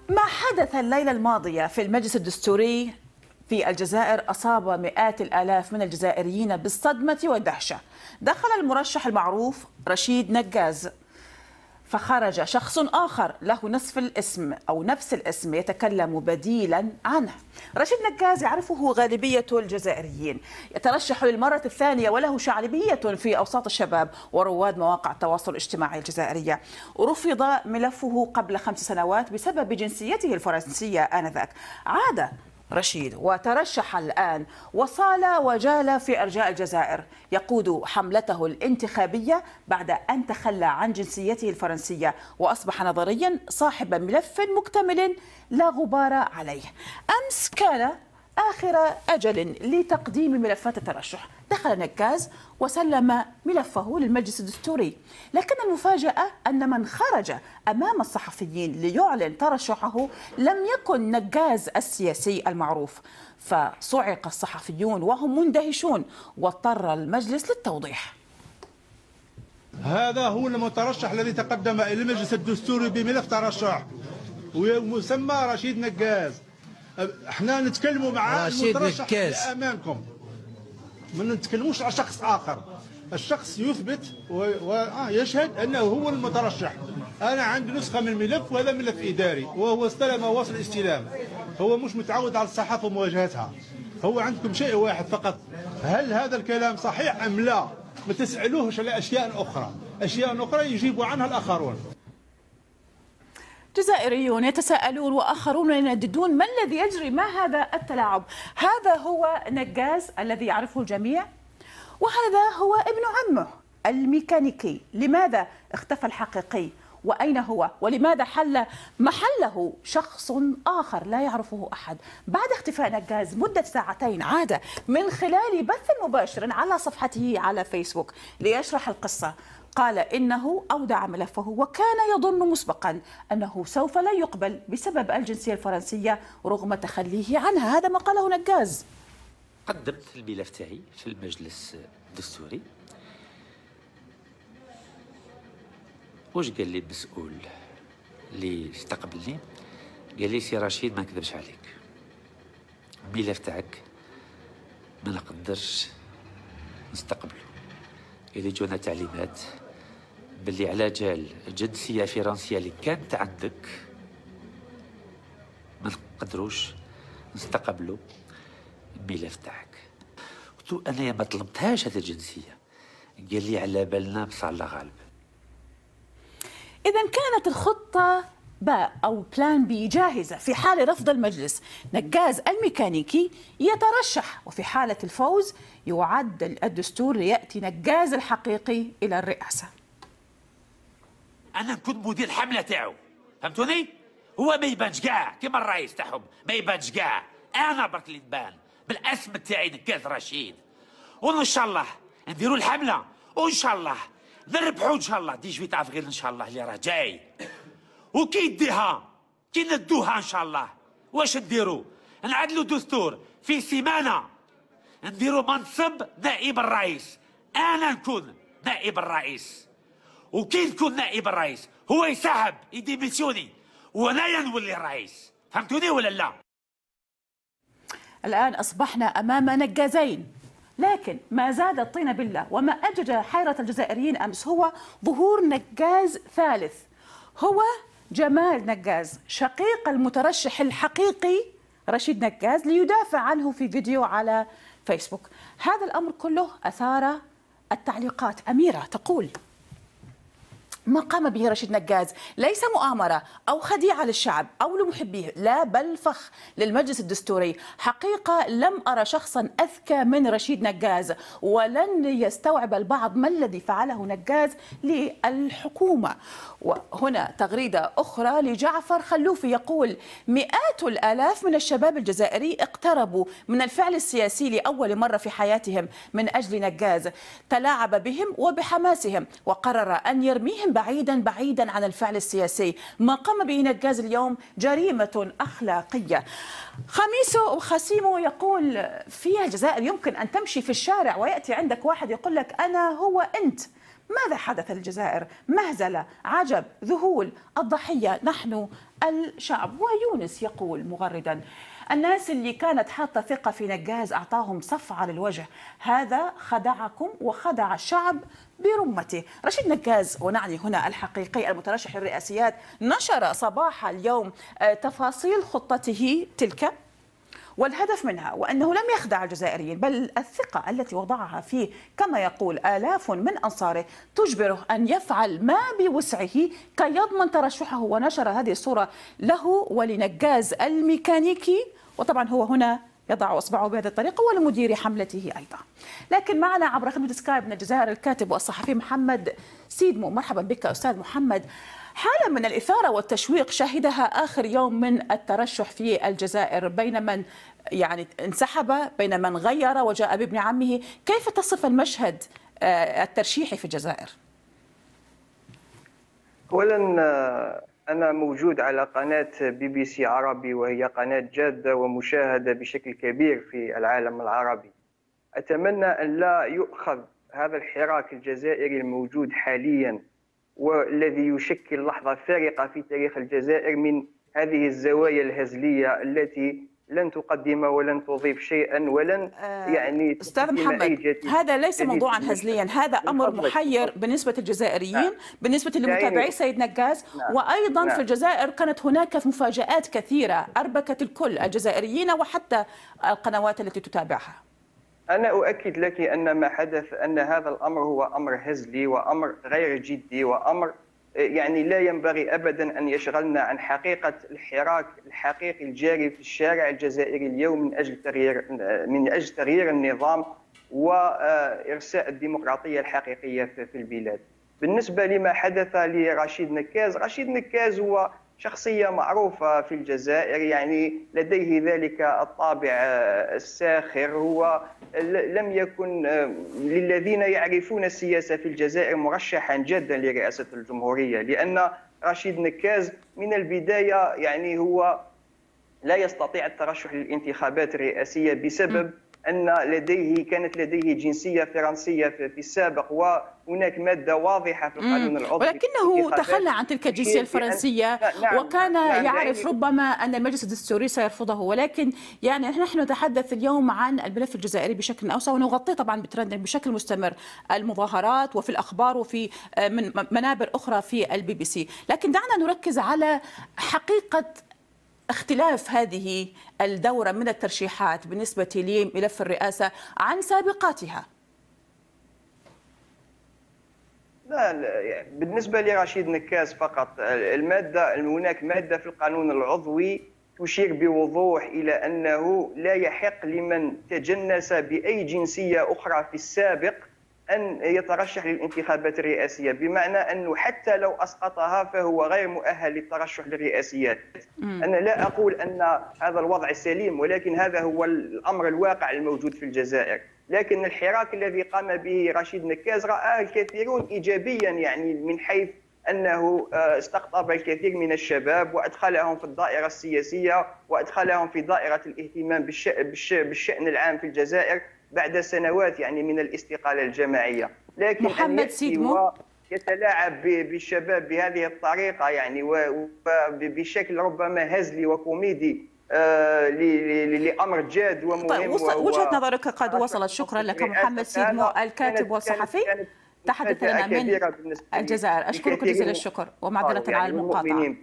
ما حدث الليلة الماضية في المجلس الدستوري في الجزائر أصاب مئات الآلاف من الجزائريين بالصدمة والدهشة. دخل المرشح المعروف رشيد نقاز، فخرج شخص آخر له نصف الاسم أو نفس الاسم يتكلم بديلا عنه. رشيد نقاز يعرفه غالبية الجزائريين، يترشح للمرة الثانية وله شعبية في أوساط الشباب ورواد مواقع التواصل الاجتماعي الجزائرية. رفض ملفه قبل 5 سنوات بسبب جنسيته الفرنسية آنذاك. عاد رشيد وترشح الآن وصال وجال في أرجاء الجزائر، يقود حملته الانتخابية بعد أن تخلى عن جنسيته الفرنسية وأصبح نظريا صاحب ملف مكتمل لا غبار عليه. أمس كان آخر أجل لتقديم ملفات الترشح، دخل نقاز وسلم ملفه للمجلس الدستوري، لكن المفاجأة أن من خرج أمام الصحفيين ليعلن ترشحه لم يكن نقاز السياسي المعروف، فصعق الصحفيون وهم مندهشون واضطر المجلس للتوضيح. هذا هو المترشح الذي تقدم إلى المجلس الدستوري بملف ترشح ومسمى رشيد نقاز. احنا نتكلموا مع المترشح امامكم، ما نتكلموش على شخص اخر. الشخص يثبت ويشهد انه هو المترشح. انا عندي نسخه من الملف وهذا ملف اداري وهو استلم وصل استلام. هو مش متعود على الصحافه ومواجهتها. هو عندكم شيء واحد فقط، هل هذا الكلام صحيح ام لا؟ ما تسالوهش على اشياء اخرى، اشياء اخرى يجيب عنها الاخرون. جزائريون يتساءلون وآخرون ينددون ما الذي يجري، ما هذا التلاعب؟ هذا هو نقاز الذي يعرفه الجميع، وهذا هو ابن عمه الميكانيكي. لماذا اختفى الحقيقي؟ وأين هو؟ ولماذا حل محله شخص آخر لا يعرفه أحد؟ بعد اختفاء نقاز مدة 2 ساعات عاد من خلال بث مباشر على صفحته على فيسبوك ليشرح القصة. قال إنه أودع ملفه وكان يظن مسبقا أنه سوف لا يقبل بسبب الجنسية الفرنسية رغم تخليه عنها. هذا ما قاله نقاز. قدمت الملف تاعي في المجلس الدستوري. واش قال لي المسؤول اللي استقبلني؟ قال لي سي رشيد ما نكذبش عليك، الملف تاعك ما نقدرش نستقبله. اللي جونا تعليمات باللي على جال الجنسيه الفرنسيه اللي كانت عندك ما نقدروش نستقبلوا الملف تاعك. قلت له انا ما طلبتهاش هذه الجنسيه. قال لي على بالنا بصح الله غالب. إذا كانت الخطة باء أو بلان بي جاهزة في حال رفض المجلس. نقاز الميكانيكي يترشح، وفي حالة الفوز يعدل الدستور ليأتي نقاز الحقيقي إلى الرئاسة. أنا نكون مدير الحملة تاعو، فهمتوني؟ هو ما يبانش كاع كيما الرئيس تاعهم، ما يبانش كاع. أنا برك اللي نبان بالاسم تاعي نقاز رشيد، وإن شاء الله نديروا الحملة، وإن شاء الله نربحوا إن شاء الله 18 افريل إن شاء الله اللي راه جاي. وكي يديها كي ندوها ان شاء الله واش نديروا؟ نعدلوا دستور في سيمانه، نديروا منصب نائب الرئيس. انا نكون نائب الرئيس، وكي نكون نائب الرئيس هو يسحب يديميسيوني وانايا نولي الرئيس. فهمتوني ولا لا؟ الان اصبحنا امام نقازين، لكن ما زاد الطين بله وما اجج حيره الجزائريين امس هو ظهور نقاز ثالث، هو جمال نقاز شقيق المترشح الحقيقي رشيد نقاز، ليدافع عنه في فيديو على فيسبوك. هذا الأمر كله أثار التعليقات. أميرة تقول: ما قام به رشيد نقاز ليس مؤامرة أو خديعة للشعب أو لمحبيه، لا بل فخ للمجلس الدستوري. حقيقة لم أرى شخصا أذكى من رشيد نقاز، ولن يستوعب البعض ما الذي فعله نقاز للحكومة. وهنا تغريدة أخرى لجعفر خلوفي يقول: مئات الآلاف من الشباب الجزائري اقتربوا من الفعل السياسي لأول مرة في حياتهم من أجل نقاز، تلاعب بهم وبحماسهم وقرر أن يرميهم بعيدا عن الفعل السياسي. ما قام به نقاز اليوم جريمة أخلاقية. خميسو وخسيمو يقول: في الجزائر يمكن أن تمشي في الشارع ويأتي عندك واحد يقول لك أنا هو أنت، ماذا حدث للجزائر؟ مهزلة، عجب، ذهول، الضحية نحن الشعب. ويونس يقول مغردا: الناس اللي كانت حاطة ثقة في نجاز أعطاهم صفعة للوجه، هذا خدعكم وخدع الشعب برمته. رشيد نجاز، ونعني هنا الحقيقي المترشح للرئاسيات، نشر صباح اليوم تفاصيل خطته تلك والهدف منها، وأنه لم يخدع الجزائريين، بل الثقة التي وضعها فيه كما يقول آلاف من أنصاره تجبره أن يفعل ما بوسعه كي يضمن ترشحه. ونشر هذه الصورة له ولنجاز الميكانيكي، وطبعا هو هنا يضع أصبعه بهذه الطريقة، ولمدير حملته أيضا. لكن معنا عبر خدمة سكايب من الجزائر الكاتب والصحفي محمد سيدمو. مرحبا بك أستاذ محمد. حالة من الإثارة والتشويق شهدها آخر يوم من الترشح في الجزائر، بين من انسحب، بين من غير وجاء بابن عمه. كيف تصف المشهد الترشيحي في الجزائر؟ أولا أنا موجود على قناة BBC عربي، وهي قناة جادة ومشاهدة بشكل كبير في العالم العربي. أتمنى أن لا يؤخذ هذا الحراك الجزائري الموجود حاليا والذي يشكل لحظة فارقة في تاريخ الجزائر من هذه الزوايا الهزلية التي لن تقدم ولن تضيف شيئا ولن أستاذ محمد، هذا ليس موضوعا هزليا، هذا أمر محير بالنسبة للجزائريين، بالنسبة لمتابعي سيد نجاز، وأيضا في الجزائر كانت هناك مفاجآت كثيرة أربكت الكل، الجزائريين وحتى القنوات التي تتابعها. أنا أؤكد لك أن ما حدث أن هذا الأمر هو أمر هزلي وأمر غير جدي وأمر لا ينبغي أبدا أن يشغلنا عن حقيقة الحراك الحقيقي الجاري في الشارع الجزائري اليوم من أجل تغيير النظام وإرساء الديمقراطية الحقيقية في البلاد. بالنسبة لما حدث لرشيد نكاز، رشيد نكاز هو شخصية معروفة في الجزائر، لديه ذلك الطابع الساخر. هو لم يكن للذين يعرفون السياسة في الجزائر مرشحا جادا لرئاسة الجمهورية، لأن رشيد نكاز من البداية هو لا يستطيع الترشح للانتخابات الرئاسية بسبب أن كانت لديه جنسية فرنسية في السابق، وهناك مادة واضحة في القانون العضوي، ولكنه تخلى عن تلك الجنسية الفرنسية. وكان يعرف ربما أن المجلس الدستوري سيرفضه، ولكن نحن نتحدث اليوم عن الملف الجزائري بشكل أوسع، ونغطيه طبعا بترند بشكل مستمر، المظاهرات وفي الأخبار وفي منابر أخرى في BBC. لكن دعنا نركز على حقيقة اختلاف هذه الدورة من الترشيحات بالنسبة لملف الرئاسة عن سابقاتها. لا بالنسبة لرشيد نكاز فقط، هناك مادة في القانون العضوي تشير بوضوح إلى أنه لا يحق لمن تجنس بأي جنسية أخرى في السابق أن يترشح للانتخابات الرئاسية، بمعنى أنه حتى لو أسقطها فهو غير مؤهل للترشح للرئاسيات. أنا لا أقول أن هذا الوضع سليم، ولكن هذا هو الأمر الواقع الموجود في الجزائر. لكن الحراك الذي قام به رشيد نكاز رآه الكثيرون إيجابيا، من حيث أنه استقطب الكثير من الشباب وأدخلهم في الدائرة السياسية وأدخلهم في دائرة الاهتمام بالشأن العام في الجزائر بعد سنوات من الاستقالة الجماعية. لكن محمد سيدمو يتلاعب بالشباب بهذه الطريقة وبشكل ربما هزلي وكوميدي لأمر جاد ومهم. طيب وجهة نظرك قد وصلت. شكرا لك محمد سيدمو الكاتب والصحفي، تحدث لنا من الجزائر. أشكرك جزيل الشكر ومعذرة على المقاطعة.